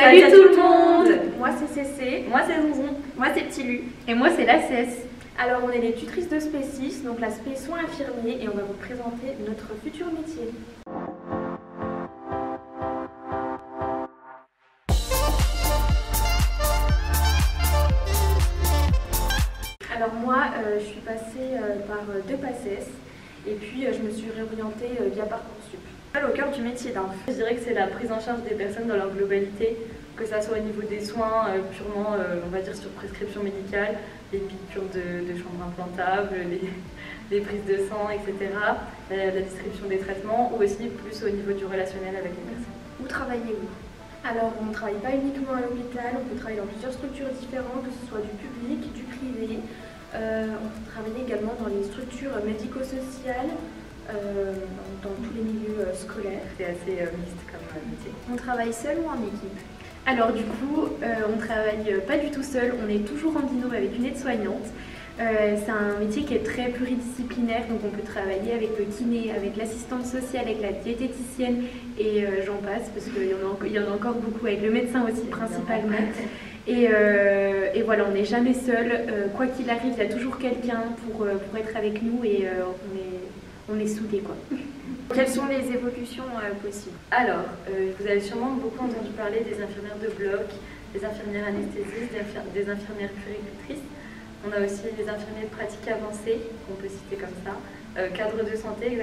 Salut tout le monde. Moi c'est Cécé. Moi c'est Zonzon. Moi c'est Petit Lu. Et moi c'est la Cess. Alors on est les tutrices de Spécis, donc la spé soins infirmiers, et on va vous présenter notre futur métier. Alors moi je suis passée par deux PACES et puis je me suis réorientée via Parcoursup. Au cœur du métier d'inf. Je dirais que c'est la prise en charge des personnes dans leur globalité, que ça soit au niveau des soins purement on va dire sur prescription médicale, les piqûres de chambres implantables, les prises de sang, etc. La distribution des traitements, ou aussi plus au niveau du relationnel avec les personnes. Où travaillez-vous? Alors on ne travaille pas uniquement à l'hôpital, on peut travailler dans plusieurs structures différentes, que ce soit du public, du privé. On peut travailler également dans les structures médico-sociales, dans tous les milieux scolaires. C'est assez mixte comme métier. On travaille seul ou en équipe? Alors du coup, on ne travaille pas du tout seul, on est toujours en binôme avec une aide-soignante. C'est un métier qui est très pluridisciplinaire, donc on peut travailler avec le kiné, avec l'assistante sociale, avec la diététicienne et j'en passe, parce qu'il y en a encore beaucoup, avec le médecin aussi principalement. Et voilà, on n'est jamais seul, quoi qu'il arrive, il y a toujours quelqu'un pour être avec nous et on est soudés quoi. Quelles sont les évolutions possibles? Alors, vous avez sûrement beaucoup entendu parler des infirmières de bloc, des infirmières anesthésistes, des infirmières puéricultrices. On a aussi les infirmiers de pratique avancée, qu'on peut citer comme ça, cadre de santé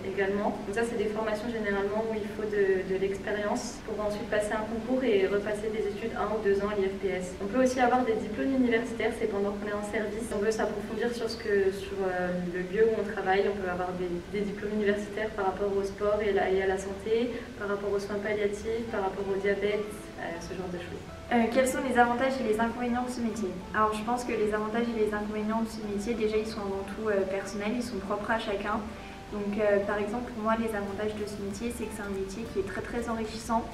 également. Donc ça, c'est des formations généralement où il faut de l'expérience pour ensuite passer un concours et repasser des études 1 ou 2 ans à l'IFPS. On peut aussi avoir des diplômes universitaires, c'est pendant qu'on est en service. Si on veut s'approfondir sur le lieu où on travaille, on peut avoir des diplômes universitaires par rapport au sport et à la santé, par rapport aux soins palliatifs, par rapport au diabète, ce genre de choses. Quels sont les avantages et les inconvénients de ce métier? Alors je pense que les avantages et les inconvénients de ce métier, déjà ils sont avant tout personnels, ils sont propres à chacun. Donc par exemple pour moi les avantages de ce métier, c'est que c'est un métier qui est très très enrichissant.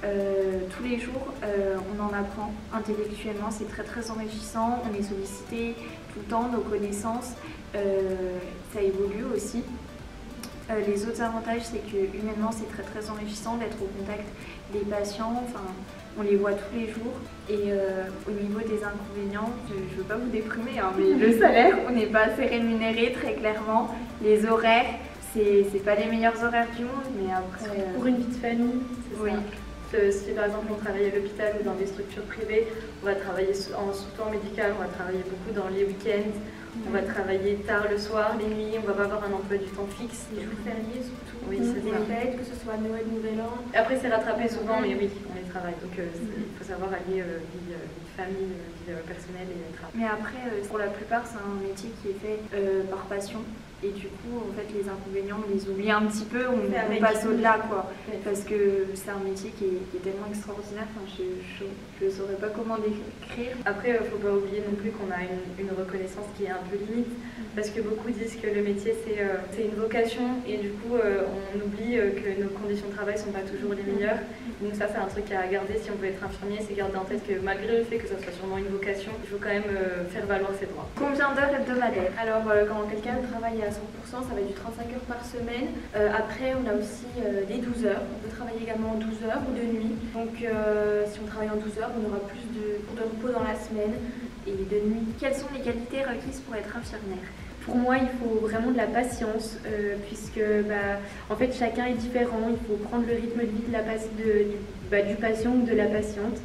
Tous les jours on en apprend intellectuellement, c'est très très enrichissant, on est sollicité tout le temps, nos connaissances, ça évolue aussi. Les autres avantages, c'est que humainement c'est très très enrichissant d'être au contact des patients, enfin, on les voit tous les jours. Et au niveau des inconvénients, je ne veux pas vous déprimer, hein, mais le salaire, on n'est pas assez rémunéré très clairement. Les horaires, c'est pas les meilleurs horaires du monde, mais après... Pour une vie de famille, c'est oui. Ça. Si par exemple on travaille à l'hôpital ou dans des structures privées, on va travailler en sous-temps médical, on va travailler beaucoup dans les week-ends. On va travailler tard le soir, les nuits, on va pas avoir un emploi du temps fixe. Les jours fériés surtout, oui, c'est les fêtes, que ce soit Noël, Nouvel An. Après c'est rattrapé souvent, mais oui, on les travaille. Donc il faut savoir allier vie de famille, vie personnelle et travail. Mais après, pour la plupart, c'est un métier qui est fait par passion. Et du coup, en fait, les inconvénients, on les oublie un petit peu, on passe au-delà, quoi. Parce que c'est un métier qui est tellement extraordinaire, enfin, je ne saurais pas comment décrire. Après, il ne faut pas oublier non plus qu'on a une reconnaissance qui est un peu limite, parce que beaucoup disent que le métier, c'est une vocation, et du coup, on oublie que nos conditions de travail ne sont pas toujours les meilleures. Donc ça, c'est un truc à garder si on veut être infirmier, c'est garder en tête que malgré le fait que ça soit sûrement une vocation, il faut quand même faire valoir ses droits. Combien d'heures hebdomadaires? Alors, quand quelqu'un travaille à 100%, ça va être du 35 heures par semaine. Après, on a aussi des 12 heures. On peut travailler également en 12 heures ou de nuit. Donc, si on travaille en 12 heures, on aura plus de repos dans la semaine et de nuit. Quelles sont les qualités requises pour être infirmière? Pour moi, il faut vraiment de la patience, puisque en fait, chacun est différent. Il faut prendre le rythme de vie du patient ou de la patiente.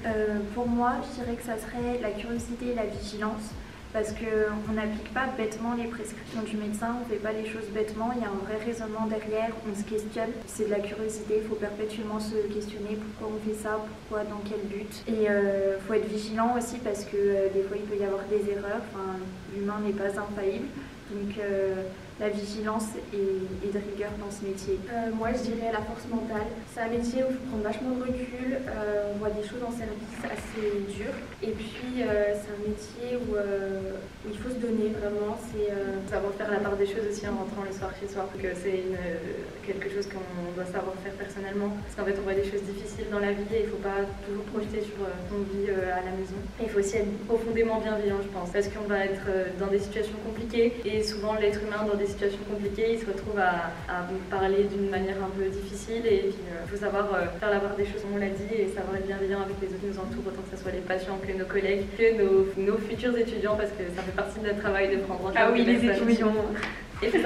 Pour moi, je dirais que ça serait la curiosité et la vigilance. Parce qu'on n'applique pas bêtement les prescriptions du médecin, on ne fait pas les choses bêtement, il y a un vrai raisonnement derrière, on se questionne, c'est de la curiosité, il faut perpétuellement se questionner pourquoi on fait ça, pourquoi, dans quel but. Et il faut être vigilant aussi parce que des fois il peut y avoir des erreurs, enfin, l'humain n'est pas infaillible, donc la vigilance et de rigueur dans ce métier. Moi je dirais la force mentale, c'est un métier où il faut prendre vachement de recul, on voit des choses en service assez dures, et puis c'est un métier où il faut se donner vraiment, c'est savoir faire la part des choses aussi en rentrant le soir chez soi, donc c'est quelque chose qu'on doit savoir faire personnellement, parce qu'en fait on voit des choses difficiles dans la vie et il ne faut pas toujours projeter sur son vie à la maison. Et il faut aussi être profondément bienveillant, je pense, parce qu'on va être dans des situations compliquées et souvent l'être humain dans des des situations compliquées, ils se retrouvent à parler d'une manière un peu difficile et puis il faut savoir faire la part des choses comme on l'a dit et savoir être bienveillant avec les autres qui nous entourent, autant que ce soit les patients que nos collègues, que nos futurs étudiants parce que ça fait partie de notre travail de prendre en compte les étudiants. Et il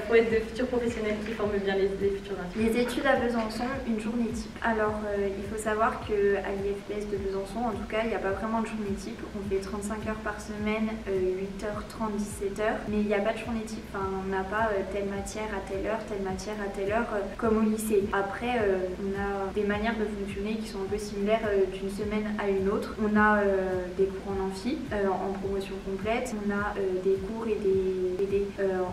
faut être de futurs professionnels qui forment bien les futurs infirmiers. Les études à Besançon, une journée type. Alors, il faut savoir qu'à l'IFPS de Besançon, en tout cas, il n'y a pas vraiment de journée type. On fait 35 heures par semaine, 8h30, 17h, mais il n'y a pas de journée type. Enfin, on n'a pas telle matière à telle heure, telle matière à telle heure, comme au lycée. Après, on a des manières de fonctionner qui sont un peu similaires d'une semaine à une autre. On a des cours en amphi, en promotion complète. On a des cours et des PD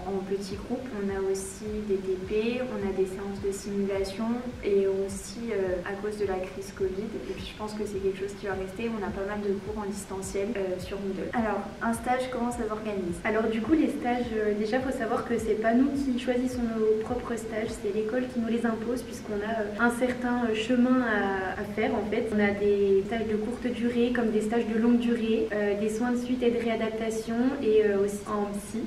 en petits groupes. On a aussi des TP, on a des séances de simulation et aussi à cause de la crise Covid, et puis je pense que c'est quelque chose qui va rester, on a pas mal de cours en distanciel sur Moodle. Alors, un stage, comment ça s'organise? Alors du coup, les stages, déjà il faut savoir que c'est pas nous qui choisissons nos propres stages, c'est l'école qui nous les impose puisqu'on a un certain chemin à faire en fait. On a des stages de courte durée comme des stages de longue durée, des soins de suite et de réadaptation et aussi en psy.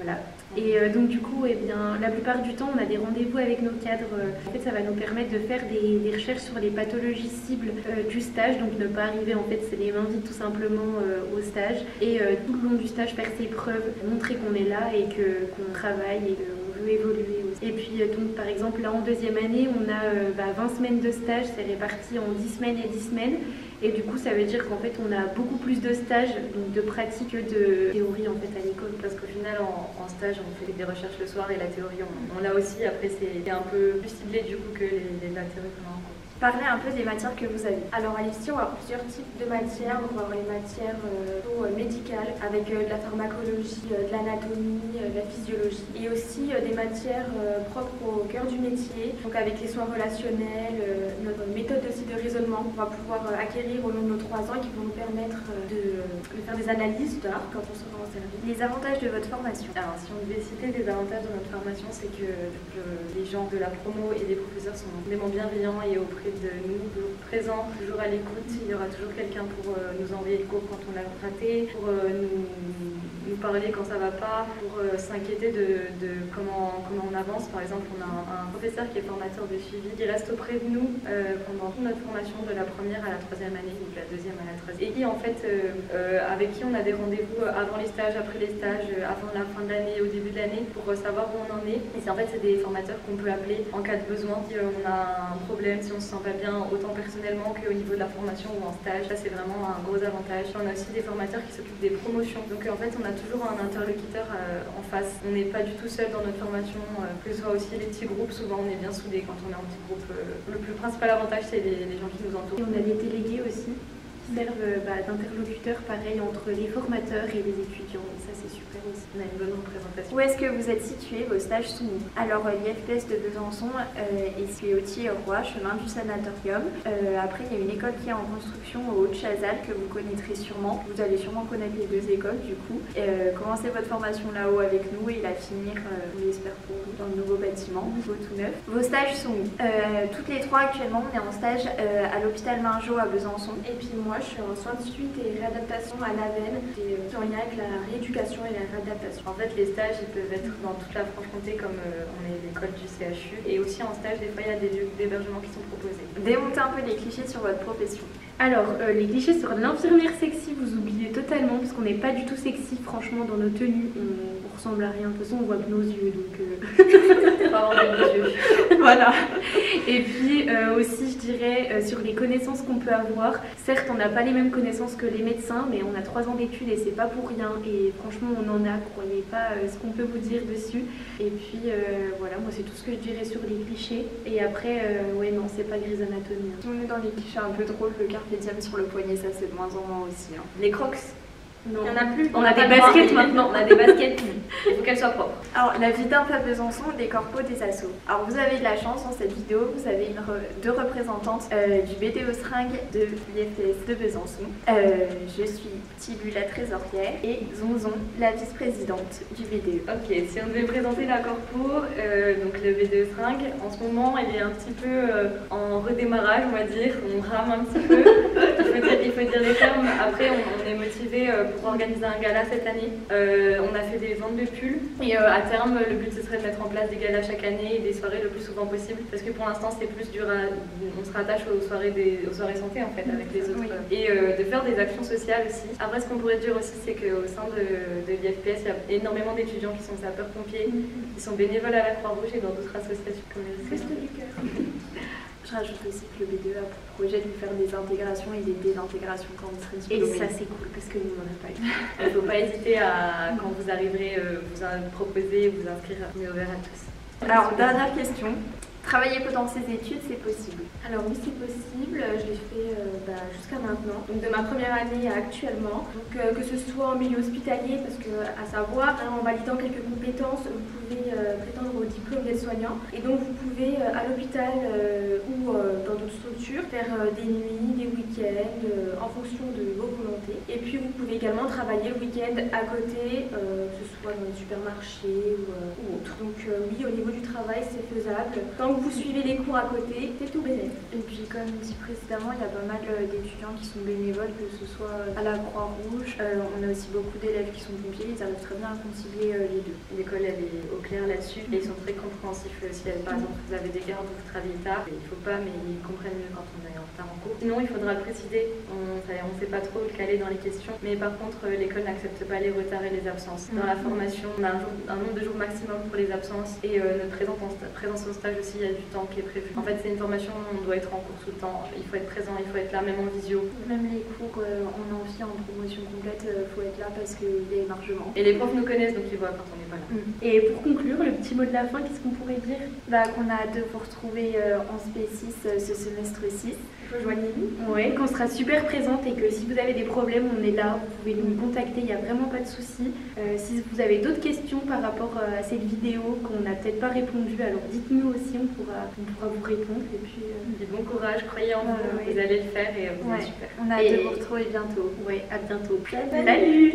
Voilà. Et donc du coup, la plupart du temps, on a des rendez-vous avec nos cadres. En fait, ça va nous permettre de faire des recherches sur les pathologies cibles du stage, donc ne pas arriver en fait les mains vides tout simplement au stage. Et tout le long du stage, faire ses preuves, montrer qu'on est là et qu'on travaille et qu'on veut évoluer aussi. Et puis donc par exemple, là en deuxième année, on a 20 semaines de stage, c'est réparti en 10 semaines et 10 semaines. Et du coup, ça veut dire qu'en fait, on a beaucoup plus de stages, donc de pratique que de théorie en fait à l'école. Parce qu'au final, en stage, on fait des recherches le soir et la théorie, on l'a aussi. Après, c'est un peu plus ciblé du coup que la théorie qu'on a en cours. Parlez un peu des matières que vous avez. Alors à l'IFSI, on va avoir plusieurs types de matières. On va avoir les matières médicales avec de la pharmacologie, de l'anatomie, de la physiologie et aussi des matières propres au cœur du métier, donc avec les soins relationnels, notre méthode aussi de raisonnement qu'on va pouvoir acquérir au long de nos 3 ans et qui vont nous permettre de faire des analyses tard quand on sera en service. Les avantages de votre formation. Alors si on devait citer des avantages de notre formation, c'est que les gens de la promo et les professeurs sont vraiment bienveillants et auprès de nous, toujours présents, toujours à l'écoute. Il y aura toujours quelqu'un pour nous envoyer le cours quand on l'a raté, pour nous parler quand ça va pas, pour s'inquiéter de comment on avance. Par exemple, on a un professeur qui est formateur de suivi, qui reste auprès de nous pendant toute notre formation de la première à la 3e année, donc la 2e à la 3e. Et qui en fait, avec qui on a des rendez-vous avant les stages, après les stages, avant la fin de l'année, au début de l'année, pour savoir où on en est. Et c'est en fait des formateurs qu'on peut appeler en cas de besoin. Si on a un problème, si on se sent pas bien, autant personnellement qu'au niveau de la formation ou en stage, ça c'est vraiment un gros avantage. On a aussi des formateurs qui s'occupent des promotions. Donc en fait, on a toujours un interlocuteur en face. On n'est pas du tout seul dans notre formation, que ce soit aussi les petits groupes. Souvent, on est bien soudés quand on est en petit groupe. Le plus principal avantage, c'est les gens qui nous entourent. Et on a des délégués aussi qui servent d'interlocuteurs, pareil, entre les formateurs et les étudiants. Et ça, c'est super aussi. On a une bonne représentation. Où est-ce que vous êtes situés, vos stages sont où? Alors, l'IFPS de Besançon est situé au Thiers-Roi, chemin du Sanatorium. Après, il y a une école qui est en construction au Haut-de-Chazal que vous connaîtrez sûrement. Vous allez sûrement connaître les 2 écoles, du coup. Commencez votre formation là-haut avec nous et la finir, on l'espère pour vous, dans le nouveau bâtiment, nouveau tout neuf. Vos stages sont où? Toutes les 3 actuellement, on est en stage à l'hôpital Mingeot à Besançon. Et puis moi, je suis en soins de suite et réadaptation à l'AVEN, qui est en lien avec la rééducation et la réadaptation. En fait, les stages, ils peuvent être dans toute la Franche-Comté, comme on est l'école du CHU. Et aussi en stage, des fois, il y a des lieux d'hébergement qui sont proposés. Démontez un peu les clichés sur votre profession. Alors, les clichés sur l'infirmière sexy, vous oubliez totalement, parce qu'on n'est pas du tout sexy, franchement, dans nos tenues. On ressemble à rien. De toute façon, on voit que nos yeux, donc... Pas avoir des yeux. Voilà. Et puis aussi, je dirais, sur les connaissances qu'on peut avoir. Certes, on n'a pas les mêmes connaissances que les médecins, mais on a 3 ans d'études et c'est pas pour rien. Et franchement, on en a, croyez pas ce qu'on peut vous dire dessus. Et puis, voilà, moi, c'est tout ce que je dirais sur les clichés. Et après, ouais, non, c'est pas Grey's Anatomy. Si on est dans les clichés un peu drôles, le carpe diem sur le poignet, ça c'est de moins en moins aussi. Les crocs. Non. Il n'y en a plus. On a des baskets maintenant. On a des baskets. Il faut qu'elles soient propres. Alors, la vie d'un à Besançon, des corpos, des assos. Alors, vous avez de la chance dans cette vidéo, vous avez 2 représentantes du BDO Seringue de l'IFPS de Besançon. Je suis Tibu, la trésorière, et Zonzon, la vice-présidente du BDE. Ok, si on devait présenter la corpo, donc le BDE Seringue, en ce moment, il est un petit peu en redémarrage, on va dire. On rame un petit peu. Il faut dire les termes. Après, on est motivé pour organiser un gala cette année. On a fait des ventes de pulls et à terme, le but ce serait de mettre en place des galas chaque année et des soirées le plus souvent possible. Parce que pour l'instant, c'est plus dur. On se rattache aux soirées santé en fait avec les autres. Oui. Et de faire des actions sociales aussi. Après, ce qu'on pourrait dire aussi, c'est qu'au sein de l'IFPS, il y a énormément d'étudiants qui sont sapeurs-pompiers, qui sont bénévoles à la Croix-Rouge et dans d'autres associations comme les Reste du cœur. Je rajoute aussi que le B2 a pour projet de faire des intégrations et des désintégrations quand vous serez Et diplômés. ça c'est cool parce que nous on n'en a pas eu. Il ne faut pas hésiter à, quand vous arriverez, vous proposer, vous inscrire. On est ouvert à tous. Alors, dernière question. Travailler pendant ses études, c'est possible? Alors oui, c'est possible, je l'ai fait jusqu'à maintenant, donc de ma première année à actuellement. Donc que ce soit en milieu hospitalier, parce que à savoir, en validant quelques compétences, vous pouvez prétendre au diplôme d'aide-soignant. Et donc vous pouvez à l'hôpital ou dans d'autres structures faire des nuits, des week-ends, en fonction de vos volontés. Et puis vous pouvez également travailler le week-end à côté, que ce soit dans les supermarchés ou autre. Donc oui, au niveau du travail, c'est faisable. Tant que vous suivez les cours à côté, c'est tout bénéfique. Et puis comme dit précédemment, il y a pas mal d'étudiants qui sont bénévoles, que ce soit à la Croix-Rouge. On a aussi beaucoup d'élèves qui sont pompiers, ils arrivent très bien à concilier les deux. L'école elle est au clair là-dessus et ils sont très compréhensifs. Si par exemple vous avez des gardes ou vous travaillez tard, il ne faut pas, mais ils comprennent mieux quand on est en retard en cours. Sinon il faudra le préciser, on ne sait pas trop le caler dans les questions, mais par contre l'école n'accepte pas les retards et les absences. Dans la formation, on a un nombre de jours maximum pour les absences et notre présence au stage aussi, il y a du temps qui est prévu. En fait c'est une formation où on doit être en cours tout le temps, il faut être présent, il faut être là, même en visio. Même les cours en amphi, en promotion complète, il faut être là parce qu'il y a émargement. Et les profs nous connaissent donc ils voient quand on n'est pas là. Et pour conclure, le petit mot de la fin, qu'est-ce qu'on pourrait dire? Qu'on a hâte de vous retrouver en SP6 ce semestre-ci. Rejoignez-nous. Ouais, qu'on sera super présente et que si vous avez des problèmes, on est là, vous pouvez nous contacter, il n'y a vraiment pas de souci. Si vous avez d'autres questions par rapport à cette vidéo qu'on n'a peut-être pas répondu, alors dites-nous aussi, on pourra vous répondre. Et puis, bon courage, croyez en vous, vous allez le faire et vous êtes super. On a hâte de vous retrouver bientôt. Ouais, à bientôt. Salut. Salut.